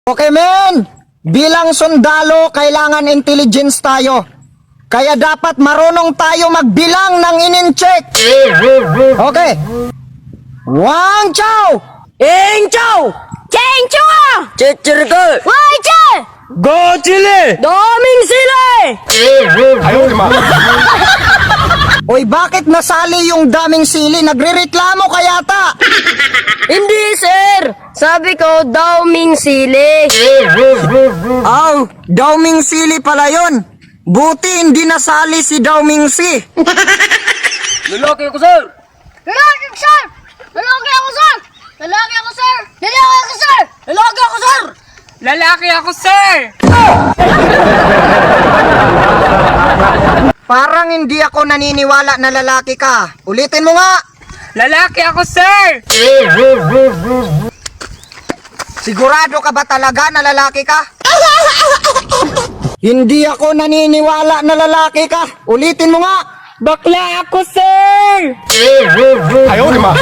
Okay, men! Bilang sundalo, kailangan intelligence tayo. Kaya dapat marunong tayo magbilang ng in-check. Okay. Wang Chow! Ing Chow! Cheng Chua! Chichirgo! Wai Che! Go Chile! Daming sila! Oy, bakit nasali yung daming sili? Nagrereklamo ka yata. Hindi, sir! Sabi ko, daming sili. Aw, Daoming Sili pala yun. Buti hindi nasali si Daoming Si. Lalaki ako, sir! Lalaki ako, sir! Lalaki ako, sir! Lalaki ako, sir! Lalaki ako, sir! Lalaki ako, sir! Lalaki ako, sir! Parang hindi ako naniniwala na lalaki ka. Ulitin mo nga. Lalaki ako, sir! Sigurado ka ba talaga na lalaki ka? Hindi ako naniniwala na lalaki ka. Ulitin mo nga. Bakla ako, sir! Ayaw, di ma.